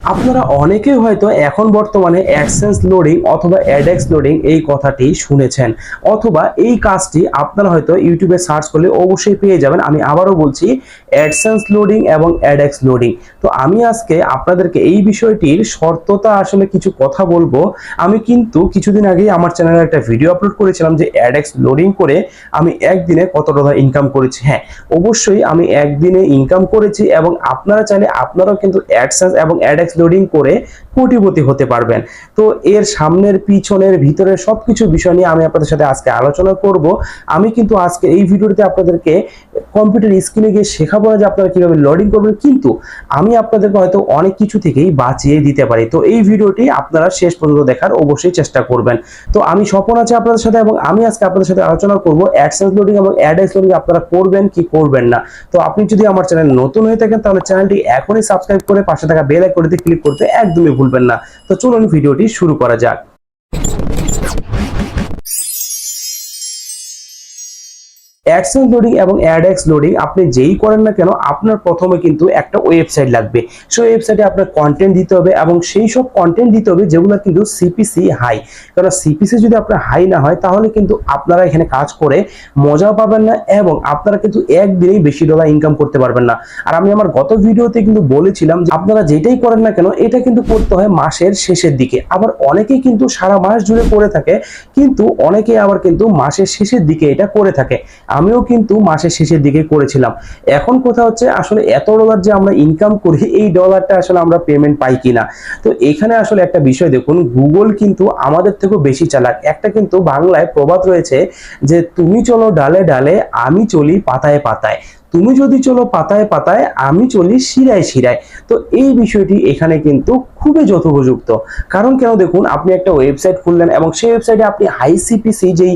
আপনারা অনেকেই হয়তো এখন বর্তমানে অ্যাডসেন্স লোডিং অথবা অ্যাডেক্স লোডিং এই কথাটি শুনেছেন, অথবা এই কাজটি আপনারা হয়তো ইউটিউবে সার্চ করলে অবশ্যই পেয়ে যাবেন। আমি আবারও বলছি, অ্যাডসেন্স লোডিং এবং অ্যাডেক্স লোডিং। তো আমি আজকে আপনাদেরকে এই বিষয়টির সত্যতা আসলে কিছু কথা বলবো। আমি কিন্তু কিছুদিন আগেই আমার চ্যানেলে একটা ভিডিও আপলোড করেছিলাম যে অ্যাডেক্স লোডিং করে আমি একদিনে কত ডলার ইনকাম করেছি। হ্যাঁ, অবশ্যই আমি একদিনে ইনকাম করেছি, এবং আপনারা চাইলে আপনারাও কিন্তু অ্যাডসেন্স এবং অ্যাডেক্স লোডিং করে কোটিপতি হতে পারবেন। তো এর সামনের পিছনের ভিতরের সবকিছু বিষয় নিয়ে আমি আপনাদের সাথে আজকে আলোচনা করব। আমি কিন্তু আজকে এই ভিডিওতে আপনাদেরকে কম্পিউটার স্ক্রিনে গিয়ে শেখাবো না যে আপনারা কিভাবে লোডিং করবেন, কিন্তু আমি আপনাদেরকে হয়তো অনেক কিছু থেকেই বাঁচিয়ে দিতে পারি। তো এই ভিডিওটি আপনারা শেষ পর্যন্ত দেখার অবশ্যই চেষ্টা করবেন। তো আমি স্বপন আছি আপনাদের সাথে, এবং আমি আজকে আপনাদের সাথে আলোচনা করব অ্যাডসেন্স লোডিং এবং অ্যাডেক্স লোডিং আপনারা করবেন কি করবেন না। তো আপনি যদি আমার চ্যানেল নতুন হয়ে থাকেন তাহলে চ্যানেলটি এখনই সাবস্ক্রাইব করে পাশে থাকা বেল আইকনটিতে ক্লিক করতে একদমই ভুলবেন না। তো চলুন ভিডিওটি শুরু করা যাক। অ্যাডসেন্স লোডিং এবং অ্যাডেক্স লোডিং আপনি যেই করেন না কেন, আপনার প্রথমে কিন্তু একটা ওয়েবসাইট লাগবে। সেই ওয়েবসাইটে আপনার কন্টেন্ট দিতে হবে, এবং সেই সব কন্টেন্ট দিতে হবে যেগুলো কিন্তু সিপিসি হাই। কারণ সিপিসি যদি আপনার হাই না হয় তাহলে কিন্তু আপনারা এখানে কাজ করে মজাও পাবেন না, এবং আপনারা কিন্তু একদিনেই বেশি ডলার ইনকাম করতে পারবেন না। আর আমি আমার গত ভিডিওতে কিন্তু বলেছিলাম যে আপনারা যেটাই করেন না কেন এটা কিন্তু করতে হয় মাসের শেষের দিকে। আবার অনেকেই কিন্তু সারা মাস জুড়ে করে থাকে, কিন্তু অনেকেই আবার কিন্তু মাসের শেষের দিকে এটা করে থাকে। আমিও কিন্তু মাসের শেষের দিকে করেছিলাম। এখন কথা হচ্ছে আসলে এত ডলার যে আমরা ইনকাম করি, এই ডলারটা আসলে আমরা পেমেন্ট পাই কিনা। তো এখানে আসলে একটা বিষয় দেখুন, গুগল কিন্তু আমাদের থেকেও বেশি চালাক। একটা কিন্তু বাংলায় প্রবাদ রয়েছে যে তুমি চলো ডালে ডালে, আমি চলি পাতায় পাতায়। তুমি যদি চলো পাতায় পাতায়, আমি চলি শিরায় শিরায়। তো এই বিষয়টি এখানে কিন্তু খুবই যথোপযুক্ত। কারণ কেন দেখুন, আপনি একটা ওয়েবসাইট খুললেন এবং সেই ওয়েবসাইটে আপনি হাই সিপিসি যেই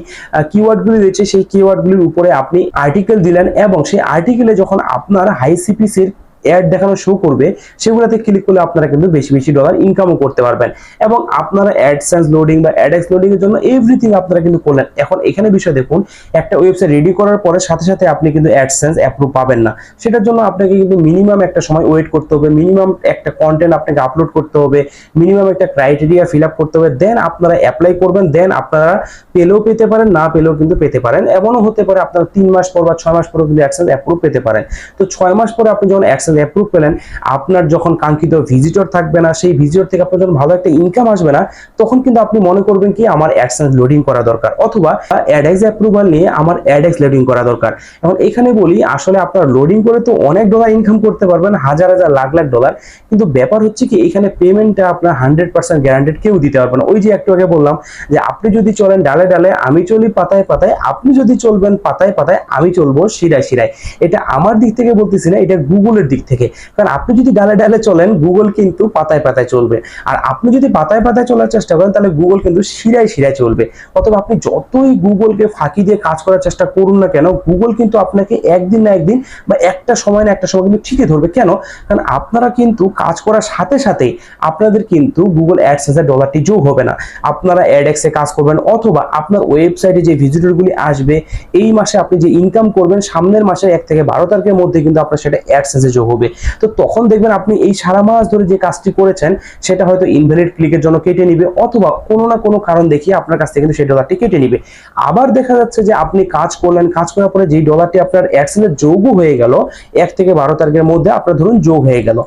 কিওয়ার্ডগুলি রয়েছে সেই কিওয়ার্ডগুলির উপরে আপনি আর্টিকেল দিলেন, এবং সেই আর্টিকেলে যখন আপনার হাই সিপিসির অ্যাড দেখানো শো করবে, সেগুলোতে ক্লিক করলে আপনারা কিন্তু বেশি বেশি ডলার ইনকামও করতে পারবেন। এবং আপনারা অ্যাডসেন্স লোডিং বা অ্যাডেক্স লোডিং এর জন্য এভরিথিং আপনারা কিন্তু করলেন। এখন এখানে বিষয় দেখুন, একটা ওয়েবসাইট রেডি করার পরে সাথে সাথে আপনি কিন্তু অ্যাডসেন্স অ্যাপ্রুভ পাবেন না। সেটার জন্য আপনাকে কিন্তু মিনিমাম একটা সময় ওয়েট করতে হবে, মিনিমাম একটা কন্টেন্ট আপনাকে আপলোড করতে হবে, মিনিমাম একটা ক্রাইটেরিয়া ফিল আপ করতে হবে, দেন আপনারা অ্যাপ্লাই করবেন। দেন আপনারা পেলেও পেতে পারেন, না পেলেও কিন্তু পেতে পারেন। এমনও হতে পারে আপনারা 3 মাস পর বা 6 মাস পর কিন্তু অ্যাডসেন্স অ্যাপ্রুভ পেতে পারেন। তো 6 মাস পরে আপনি যখন অ্যাডসেন্স অ্যাপ্রুভ পেলেন, আপনার যখন কাঙ্ক্ষিত ভিজিটর থাকবে না, সেই ভিজিটর থেকে আপনার যখন ভালো একটা ইনকাম আসবে না, তখন কিন্তু আপনি মনে করবেন কি আমার অ্যাডসেন্স লোডিং করা দরকার, অথবা অ্যাডেক্স অ্যাপ্রুভাল নিয়ে আমার অ্যাডেক্স লোডিং করা দরকার। এখন এখানে বলি, আসলে আপনার লোডিং করে তো অনেক ডলার ইনকাম করতে পারবেন, হাজার হাজার লাখ লাখ ডলার, কিন্তু ব্যাপার হচ্ছে কি এখানে পেমেন্টটা আপনার 100% গ্যারান্টেড কেউ দিতে পারবে না। ওই যে একটু আগে বললাম যে আপনি যদি চলেন ডালে ডালে, আমি চলি পাতায় পাতায়, আপনি যদি চলবেন পাতায় পাতায়, আমি চলবো শিরায় শিরায়। এটা আমার দিক থেকে বলতেছি না, এটা গুগলের দিক থেকে। কারণ আপনি যদি ডালে ডালে চলেন, গুগল কিন্তু পাতায় পাতায় চলবে। আর আপনি যদি পাতায় পাতায় চলার চেষ্টা করেন, তাহলে গুগল কিন্তু শিরায় শিরায় চলবে। অথবা আপনি যতই গুগলকে ফাঁকি দিয়ে কাজ করার চেষ্টা করুন না কেন, গুগল কিন্তু আপনাকে একদিন না একদিন বা একটা সময় না একটা সময় কিন্তু ঠিকই ধরবে। কেন? কারণ আপনারা কিন্তু কাজ করার সাথে সাথে আপনাদের কিন্তু গুগল অ্যাডসেন্স এর ডলারটি যোগ হবে না। আপনারা অ্যাডেক্সে কাজ করবেন, অথবা আপনার ওয়েবসাইটে যে ভিজিটরগুলি আসবে, এই মাসে আপনি যে ইনকাম করবেন, সামনের মাসের 1 থেকে 12 তারিখের মধ্যে কিন্তু আপনার সেটা অ্যাডসেন্সে যোগ হবে। তো তখন দেখবেন আপনি এই সারা মাস ধরে যে কাজটি করেছেন সেটা হয়তো ইনভ্যালিড ক্লিকের জন্য কেটে নিবে, অথবা কোনো না কোনো কারণ দেখিয়ে আপনার কাছ থেকে কিন্তু সেই ডলারটি কেটে নিবে। আবার দেখা যাচ্ছে যে আপনি কাজ করলেন, কাজ করার পরে যেই ডলারটি আপনার অ্যাডসেন্সে যোগ হয়ে গেল, 1 থেকে 12 তারিখের মধ্যে আপনার ধরুন যোগ হয়ে গেল,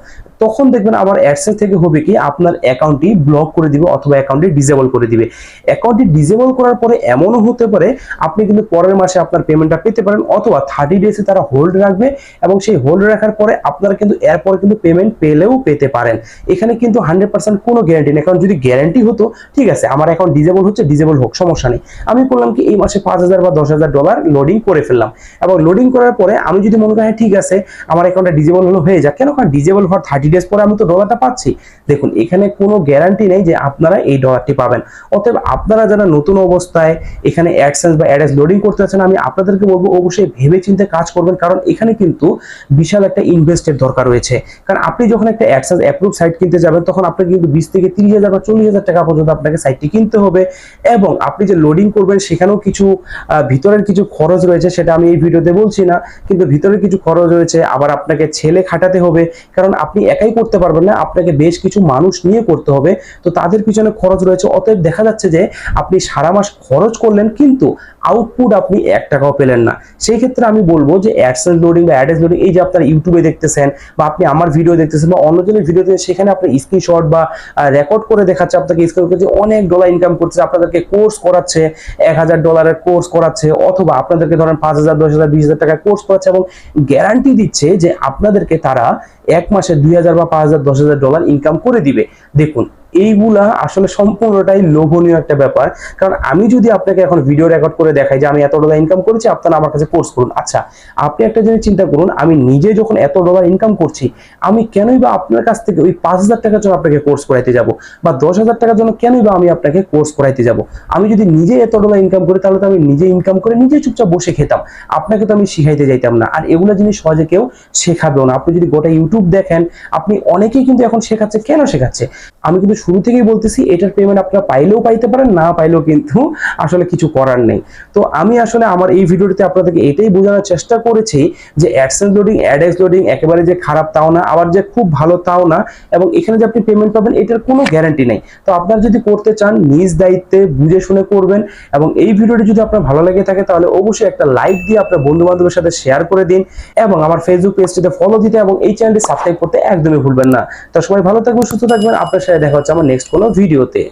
তখন দেখবেন আবার অ্যাডসেন্স থেকে হবে কি আপনার অ্যাকাউন্টটি ব্লক করে দিবে, অথবা অ্যাকাউন্টটি ডিসেবল করে দিবে। অ্যাকাউন্টটি ডিসেবল করার পরে এমনও হতে পারে আপনি কিন্তু পরের মাসে আপনার পেমেন্টটা পেতে পারেন, অথবা 30 ডেজে তারা হোল্ড রাখবে, এবং সেই হোল্ড রাখার পরে আপনারা কিন্তু এরপর কিন্তু পেমেন্ট পেলেও পেতে পারেন। এখানে কিন্তু 100% কোনো গ্যারান্টি নেই। কারণ যদি গ্যারান্টি হতো, ঠিক আছে আমার অ্যাকাউন্ট ডিসেবল হচ্ছে, ডিসেবল হোক, সমস্যা নেই, আমি করলাম কি এই মাসে 5000 বা 10,000 ডলার লোডিং করে ফেললাম, এবং লোডিং করার পরে আমি যদি মনে করি হ্যাঁ ঠিক আছে আমার অ্যাকাউন্টটা ডিসেবল হলো, হয়ে যাক। কেন? কারণ ডিসেবল হওয়ার 30 ডেজ পরে আমি তো ডলারটা পাচ্ছি। দেখুন এখানে কোনো গ্যারান্টি নেই যে আপনারা এই ডলারটি পাবেন। অতএব আপনারা যারা নতুন অবস্থায় এখানে অ্যাডসেন্স বা অ্যাডেক্স লোডিং করতে যাচ্ছেন, আমি আপনাদেরকে বলবো অবশ্যই ভেবে চিন্তে কাজ করবেন। কারণ এখানে কিন্তু বিশাল একটা ইনভেস্টের দরকার রয়েছে। কারণ আপনি যখন একটা অ্যাডসেন্স অ্যাপ্রুভ সাইট কিনতে যাবেন, তখন আপনাকে কিন্তু 20 থেকে 30,000 বা 40,000 টাকা পর্যন্ত আপনাকে সাইটটি কিনতে হবে, এবং আপনি যে লোডিং করবেন সেখানেও কিছু ভিতরের কিছু খরচ রয়েছে, সেটা আমি এই ভিডিওতে বলছি না, কিন্তু ভিতরের কিছু খরচ রয়েছে। আবার আপনাকে ছেলে খাটাতে হবে, কারণ আপনি একাই করতে পারবেন না, আপনাকে বেশ কিছু মানুষ নিয়ে করতে হবে। তো তাদের পিছনে খরচ রয়েছে। অতএব দেখা যাচ্ছে যে আপনি সারা মাস খরচ করলেন কিন্তু আউটপুট আপনি 1 টাকাও পেলেন না। সেই ক্ষেত্রে আমি বলবো যে অ্যাডসেন্স লোডিং বা অ্যাডস লোডিং, এই যে আপনারা ইউটিউবে দেখতেছেন বা আপনি আমার ভিডিও দেখতেছেন বা অন্যজনের ভিডিও দেখতেছেন, সেখানে আপনি স্ক্রিনশট বা রেকর্ড করে দেখাচ্ছে আপনাকে স্ক্রিন করে যে অনেক ডলার ইনকাম করছে, আপনাদেরকে কোর্স করাচ্ছে, $1000 কোর্স করাচ্ছে, অথবা আপনাদেরকে ধরেন 5000, 10000, 20000 টাকার কোর্স করাচ্ছে এবং গ্যারান্টি দিচ্ছে যে আপনাদেরকে তারা 1 মাসে 2000 বা 5000, $10,000 ইনকাম করে দিবে। দেখুন, এইগুলা আসলে সম্পূর্ণটাই লোভনীয় একটা ব্যাপার। কারণ আমি যদি আপনাকে এখন ভিডিও রেকর্ড করে দেখাই যে আমি এত ডলার ইনকাম করেছি, আপনারা আমার কাছে কোর্স করুন। আচ্ছা, আপনি একটা জিনিস চিন্তা করুন, আমি নিজে যখন এত ডলার ইনকাম করছি, আমি কেনই বা আপনার কাছ থেকে ওই 5000 টাকার জন্য আপনাকে কোর্স করাইতে যাব, বা 10,000 টাকার জন্য কেনই বা আমি আপনাকে কোর্স করাইতে যাব? আমি যদি নিজে এত ডলার ইনকাম করি, তাহলে তো আমি নিজে ইনকাম করে নিজে চুপচাপ বসে খেতাম, আপনাকে তো আমি শিখাইতে যাইতাম না। আর এগুলো জিনিস সহজে কেউ শেখাবেও না। আপনি যদি গোটা ইউটিউব দেখেন, আপনি অনেকেই কিন্তু এখন শেখাচ্ছে। কেন শেখাচ্ছে? আমি কিন্তু শুরু থেকেই বলতেছি, এটার পেমেন্ট আপনারা পাইলেও পাইতে পারেন, না পাইলেও কিন্তু আসলে কিছু করার নেই। তো আমি আসলে আমার এই ভিডিওটিতে আপনাদেরকে এটাই বোঝানোর চেষ্টা করেছি যে অ্যাডসেন্স লোডিং, অ্যাডস লোডিং একেবারে যে খারাপ তাও না, আবার যে খুব ভালো তাও না, এবং এখানে যে আপনি পেমেন্ট পাবেন এটার কোনো গ্যারান্টি নেই। তো আপনারা যদি করতে চান, নিজ দায়িত্বে বুঝে শুনে করবেন। এবং এই ভিডিওটি যদি আপনার ভালো লেগে থাকে, তাহলে অবশ্যই একটা লাইক দিয়ে আপনার বন্ধু বান্ধবের সাথে শেয়ার করে দিন, এবং আমার ফেসবুক পেজটিতে ফলো দিতে এবং এই চ্যানেলটি সাবস্ক্রাইব করতে একদমই ভুলবেন না। তো সবাই ভালো থাকবেন, সুস্থ থাকবেন। আপনার সাথে দেখা হচ্ছে আমার নেক্সট কোনো ভিডিওতে।